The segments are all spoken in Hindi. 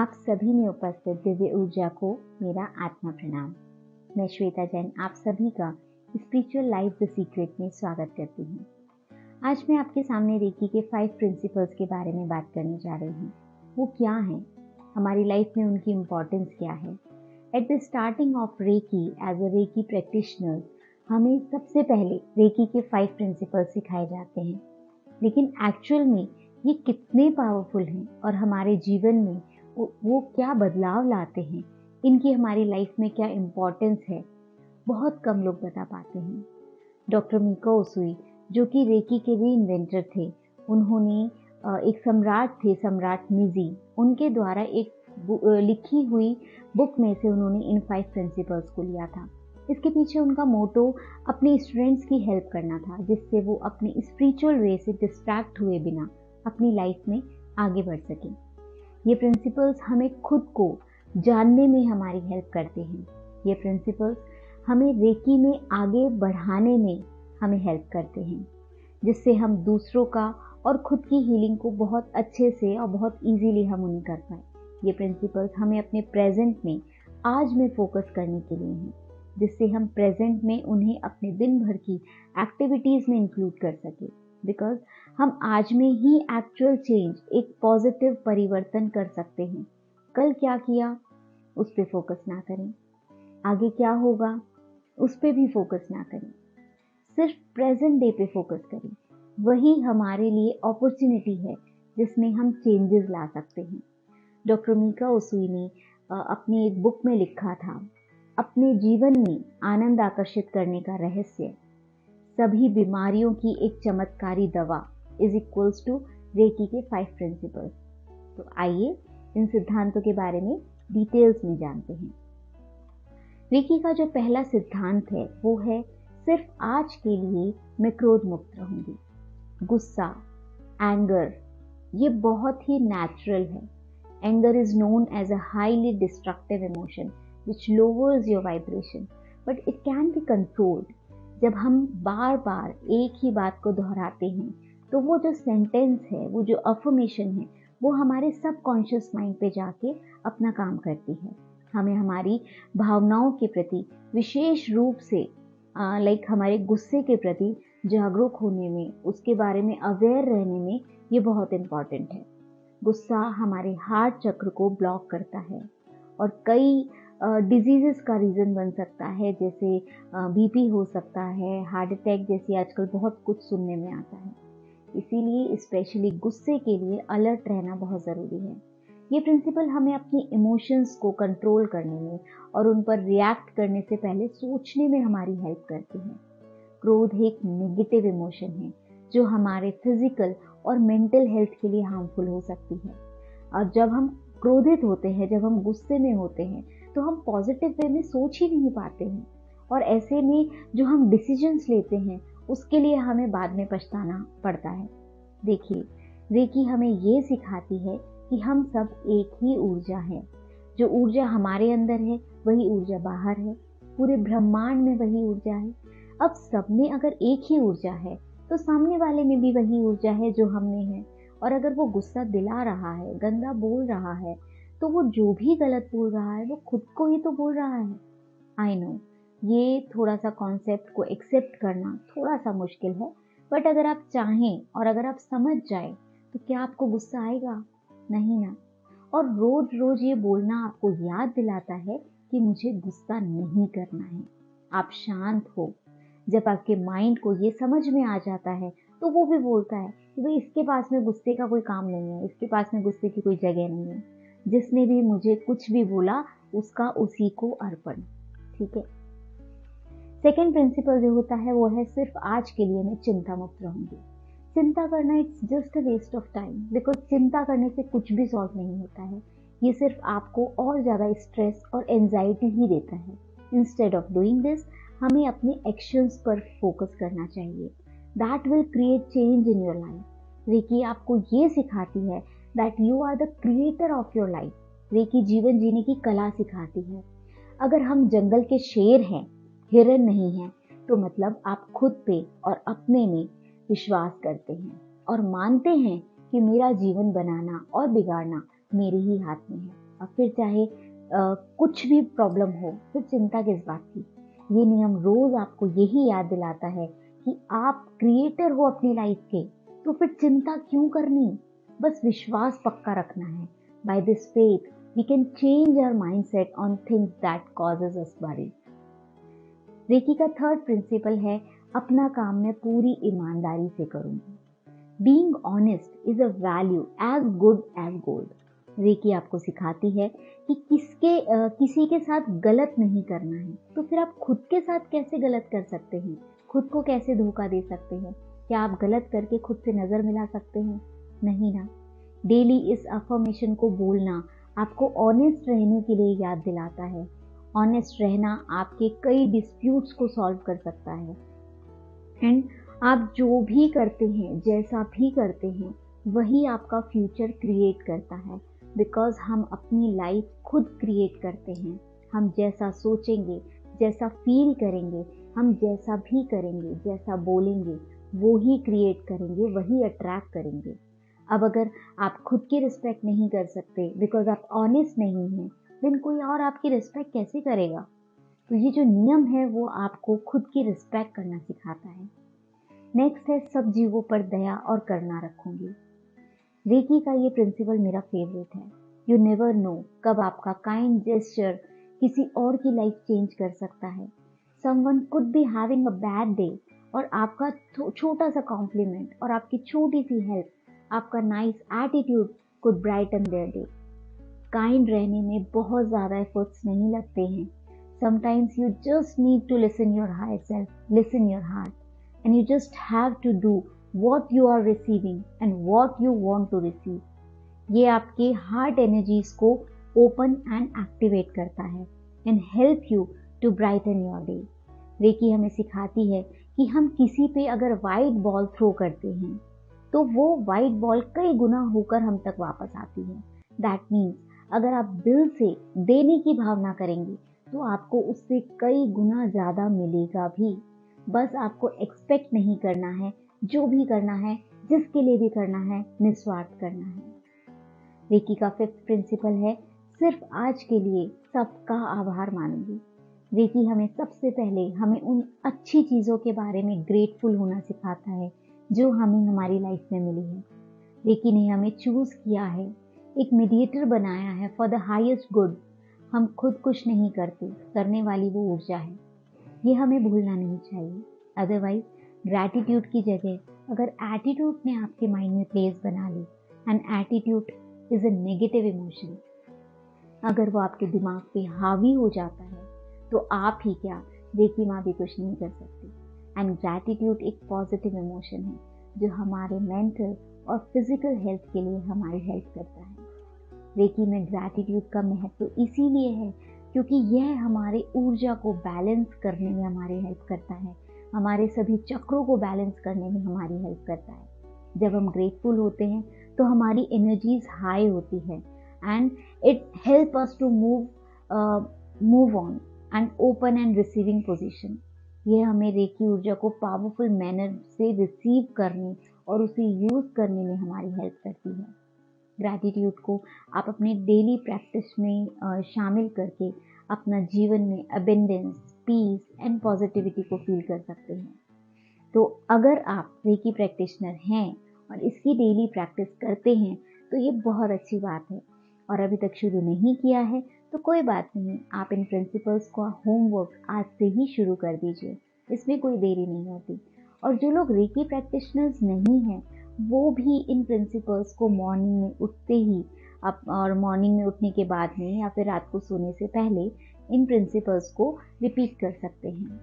आप सभी में उपस्थित दिव्य ऊर्जा को मेरा आत्मा प्रणाम। मैं श्वेता जैन आप सभी का स्पिरिचुअल लाइफ द सीक्रेट में स्वागत करती हूँ। आज मैं आपके सामने रेकी के 5 प्रिंसिपल्स के बारे में बात करने जा रही हूँ। वो क्या हैं, हमारी लाइफ में उनकी इम्पोर्टेंस क्या है। At the starting of reiki as a reiki practitioner हमें सबसे पहले रेकी के 5 प्रिंसिपल्स सिखाए जाते हैं, लेकिन एक्चुअल में ये कितने पावरफुल हैं और हमारे जीवन में वो क्या बदलाव लाते हैं, इनकी हमारी लाइफ में क्या इम्पोर्टेंस है, बहुत कम लोग बता पाते हैं। डॉक्टर मिकाओ उसुई, जो कि रेकी के री इन्वेंटर थे, उन्होंने एक सम्राट थे, सम्राट मिजी, उनके द्वारा एक लिखी हुई बुक में से उन्होंने इन 5 प्रिंसिपल्स को लिया था। इसके पीछे उनका मोटो अपने स्टूडेंट्स की हेल्प करना था, जिससे वो अपने स्पिरिचुअल वे से डिस्ट्रैक्ट हुए बिना अपनी लाइफ में आगे बढ़ सकें। ये प्रिंसिपल्स हमें खुद को जानने में हमारी हेल्प करते हैं। ये प्रिंसिपल्स हमें रेकी में आगे बढ़ाने में हमें हेल्प करते हैं, जिससे हम दूसरों का और खुद की हीलिंग को बहुत अच्छे से और बहुत इजीली हम उन्हें कर पाए। ये प्रिंसिपल्स हमें अपने प्रेजेंट में आज में फोकस करने के लिए हैं, जिससे हम प्रेजेंट में उन्हें अपने दिन भर की एक्टिविटीज़ में इंक्लूड कर सके। बिकॉज हम आज में ही एक्चुअल चेंज, एक पॉजिटिव परिवर्तन कर सकते हैं। कल क्या किया उस पर फोकस ना करें, आगे क्या होगा उस पर भी फोकस ना करें, सिर्फ प्रेजेंट डे पे फोकस करें। वही हमारे लिए अपॉर्चुनिटी है जिसमें हम चेंजेस ला सकते हैं। डॉक्टर मिकाओ उसुई ने अपनी एक बुक में लिखा था, अपने जीवन में आनंद आकर्षित करने का रहस्य सभी बीमारियों की एक चमत्कारी दवा इज इक्वल्स टू रेकी के 5 प्रिंसिपल्स। तो आइए इन सिद्धांतों के बारे में डिटेल्स में जानते हैं। रेकी का जो पहला सिद्धांत है वो है, सिर्फ आज के लिए मैं क्रोध मुक्त रहूंगी। गुस्सा, एंगर, ये बहुत ही नेचुरल है। Anger is known as a highly destructive emotion which lowers your vibration, but it can be controlled। जब हम बार बार एक ही बात को दोहराते हैं तो वो जो सेंटेंस है, वो जो अफर्मेशन है, वो हमारे सबकॉन्शियस माइंड पे जाके अपना काम करती है। हमें हमारी भावनाओं के प्रति विशेष रूप से लाइक हमारे गुस्से के प्रति जागरूक होने में, उसके बारे में अवेयर रहने में ये बहुत इम्पॉर्टेंट है। गुस्सा हमारे हार्ट चक्र को ब्लॉक करता है और कई डिजीज़ेस का रीज़न बन सकता है, जैसे बीपी हो सकता है, हार्ट अटैक जैसी आजकल बहुत कुछ सुनने में आता है। इसीलिए स्पेशली गुस्से के लिए अलर्ट रहना बहुत ज़रूरी है। ये प्रिंसिपल हमें अपनी इमोशंस को कंट्रोल करने में और उन पर रिएक्ट करने से पहले सोचने में हमारी हेल्प करती है। क्रोध एक नेगेटिव इमोशन है जो हमारे फिजिकल और मेंटल हेल्थ के लिए हार्मफुल हो सकती है। और जब हम क्रोधित होते हैं, जब हम गुस्से में होते हैं, तो हम पॉजिटिव वे में सोच ही नहीं पाते हैं, और ऐसे में जो हम डिसीजंस लेते हैं उसके लिए हमें बाद में पछताना पड़ता है। देखिए, रेकी हमें ये सिखाती है कि हम सब एक ही ऊर्जा है। जो ऊर्जा हमारे अंदर है वही ऊर्जा बाहर है, पूरे ब्रह्मांड में वही ऊर्जा है। अब सब में अगर एक ही ऊर्जा है तो सामने वाले में भी वही ऊर्जा है जो हम में है। और अगर वो गुस्सा दिला रहा है, गंदा बोल रहा है, तो वो जो भी गलत बोल रहा है वो खुद को ही तो बोल रहा है। आई नो ये थोड़ा सा कॉन्सेप्ट को एक्सेप्ट करना थोड़ा सा मुश्किल है, बट अगर आप चाहें और अगर आप समझ जाए तो क्या आपको गुस्सा आएगा? नहीं ना। और रोज रोज ये बोलना आपको याद दिलाता है कि मुझे गुस्सा नहीं करना है। आप शांत हो। जब आपके माइंड को ये समझ में आ जाता है तो वो भी बोलता है कि भाई इसके पास में गुस्से का कोई काम नहीं है, इसके पास में गुस्से की कोई जगह नहीं है, जिसने भी मुझे कुछ भी बोला उसका उसी को अर्पण। ठीक है। सेकेंड प्रिंसिपल जो होता है वो है, सिर्फ आज के लिए मैं चिंता मुक्त रहूंगी। चिंता करना it's just a waste of time, because चिंता करने से कुछ भी सॉल्व नहीं होता है। ये सिर्फ आपको और ज़्यादा स्ट्रेस और एंजाइटी ही देता है। इंस्टेड ऑफ डूइंग दिस, हमें अपने एक्शंस पर फोकस करना चाहिए। That will create change in your life. Reiki आपको ये सिखाती है that you are the creator of your life. Reiki जीवन जीने की कला सिखाती है। अगर हम जंगल के शेर हैं, हिरन नहीं हैं, तो मतलब आप खुद पे और अपने में विश्वास करते हैं और मानते हैं कि मेरा जीवन बनाना और बिगाड़ना मेरे ही हाथ में है। फिर चाहे कुछ भी प्रॉब्लम हो, फिर चिंता किस बात की। ये नियम रोज आपको यही याद दिलाता है कि आप क्रिएटर हो अपनी लाइफ के, तो फिर चिंता क्यों करनी। बस विश्वास पक्का रखना है। By this faith we can change our mindset on things that causes us worry. Reiki का थर्ड प्रिंसिपल है, अपना काम मैं पूरी ईमानदारी से करूंगी। Being honest is a value as good as gold. Reiki आपको सिखाती है कि किसी के साथ गलत नहीं करना है, तो फिर आप खुद के साथ कैसे गलत कर सकते हैं, खुद को कैसे धोखा दे सकते हैं। क्या आप गलत करके खुद से नजर मिला सकते हैं? नहीं ना। डेली इस अफर्मेशन को बोलना आपको ऑनेस्ट रहने के लिए याद दिलाता है। ऑनेस्ट रहना आपके कई डिस्प्यूट्स को सॉल्व कर सकता है। एंड आप जो भी करते हैं, जैसा भी करते हैं, वही आपका फ्यूचर क्रिएट करता है। बिकॉज हम अपनी लाइफ खुद क्रिएट करते हैं। हम जैसा सोचेंगे, जैसा फील करेंगे, हम जैसा भी करेंगे, जैसा बोलेंगे, वो ही क्रिएट करेंगे, वही अट्रैक्ट करेंगे। अब अगर आप खुद की रिस्पेक्ट नहीं कर सकते बिकॉज आप ऑनेस्ट नहीं हैं, देन कोई और आपकी रिस्पेक्ट कैसे करेगा। तो ये जो नियम है वो आपको खुद की रिस्पेक्ट करना सिखाता है। नेक्स्ट है, सब जीवों पर दया और करुणा रखूंगी। रेकी का ये प्रिंसिपल मेरा फेवरेट है। यू नेवर नो कब आपका काइंड जेस्चर किसी और की लाइफ चेंज कर सकता है। Someone could be having a bad day और आपका छोटा सा कॉम्प्लीमेंट और आपकी छोटी सी हेल्प, आपका nice attitude could brighten their day. Kind रहने में बहुत ज़्यादा एफर्ट्स नहीं लगते हैं। Sometimes you just need to listen your higher self, listen your heart, and you just have to do what you are receiving and what you want to receive. ये आपके हार्ट एनर्जीज को ओपन एंड एक्टिवेट करता है and help you to brighten your day. Reiki हमें सिखाती है कि हम किसी पे अगर वाइट बॉल थ्रो करते हैं तो वो वाइट बॉल कई गुना होकर हम तक वापस आती है। दैट मीन्स अगर आप दिल से देने की भावना करेंगे तो आपको उससे कई गुना ज़्यादा मिलेगा भी। बस आपको एक्सपेक्ट नहीं करना है, जो भी करना है, जिसके लिए भी करना है, निस्वार्थ करना है। रेकी का फिफ्थ प्रिंसिपल है, सिर्फ आज के लिए सबका आभार मानूंगी। रेकी हमें सबसे पहले हमें उन अच्छी चीज़ों के बारे में ग्रेटफुल होना सिखाता है जो हमें हमारी लाइफ में मिली है। रेकी ने हमें चूज किया है, एक मीडिएटर बनाया है फॉर द हाईएस्ट गुड। हम खुद कुछ नहीं करते, करने वाली वो ऊर्जा है। ये हमें भूलना नहीं चाहिए। अदरवाइज ग्रैटिट्यूड की जगह अगर एटीट्यूड ने आपके माइंड में प्लेस बना ली, and attitude is a negative emotion, अगर वो आपके दिमाग पे हावी हो जाता है तो आप ही क्या, रेकी माँ भी कुछ नहीं कर सकती। एंड ग्रैटिट्यूड एक पॉजिटिव इमोशन है जो हमारे मेंटल और फिजिकल हेल्थ के लिए हमारी हेल्प करता है। रेकी में ग्रैटिट्यूड का महत्व इसीलिए है क्योंकि यह हमारे ऊर्जा को बैलेंस करने में हमारी हेल्प करता है, हमारे सभी चक्रों को बैलेंस करने में हमारी हेल्प करता है। जब हम ग्रेटफुल होते हैं तो हमारी एनर्जीज हाई होती है and it help us to move on and open and receiving position. यह हमें रेकी ऊर्जा को पावरफुल मैनर से रिसीव करने और उसे यूज करने में हमारी हेल्प करती है। ग्रैटिट्यूड को आप अपने डेली प्रैक्टिस में शामिल करके अपना जीवन में अबेंडेंस, पीस एंड पॉजिटिविटी को फील कर सकते हैं। तो अगर आप रेकी प्रैक्टिशनर हैं और इसकी डेली प्रैक्टिस करते हैं तो ये बहुत अच्छी बात है, और अभी तक शुरू नहीं किया है तो कोई बात नहीं, आप इन प्रिंसिपल्स का होमवर्क आज से ही शुरू कर दीजिए, इसमें कोई देरी नहीं होती। और जो लोग रेकी प्रैक्टिशनर्स नहीं हैं वो भी इन प्रिंसिपल्स को मॉर्निंग में उठते ही और मॉर्निंग में उठने के बाद में या फिर रात को सोने से पहले इन प्रिंसिपल्स को रिपीट कर सकते हैं।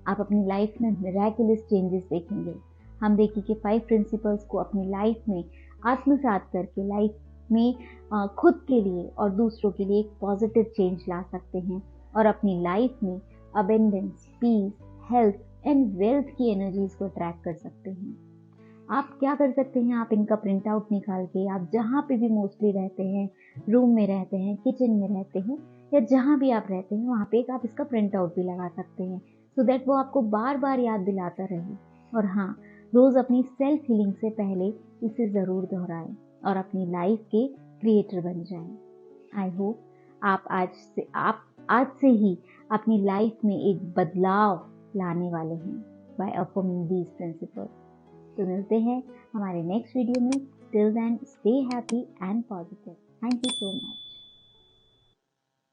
आप अपनी लाइफ में मिरेकुलस चेंजेस देखेंगे। हम रेकी के 5 प्रिंसिपल्स को अपनी लाइफ में आत्मसात करके लाइफ में खुद के लिए और दूसरों के लिए एक पॉजिटिव चेंज ला सकते हैं और अपनी लाइफ में abundance, peace, health and wealth की एनर्जीज को अट्रैक्ट कर सकते हैं। आप क्या कर सकते हैं, आप इनका प्रिंट आउट निकाल के आप जहाँ पे भी मोस्टली रहते हैं, रूम में रहते हैं, किचन में रहते हैं या जहाँ भी आप रहते हैं वहाँ पे एक आप इसका प्रिंट आउट भी लगा सकते हैं सो दैट वो आपको बार बार याद दिलाता रहे। और हाँ, रोज़ अपनी सेल्फ हीलिंग से पहले इसे ज़रूर दोहराएं और अपनी लाइफ के क्रिएटर बन जाएं। आई होप आप आज से ही अपनी लाइफ में एक बदलाव लाने वाले हैं बाय अफर्मिंग दीज प्रिंसिपल्स। तो मिलते हैं हमारे नेक्स्ट वीडियो में। Till then stay happy and positive. Thank you so much.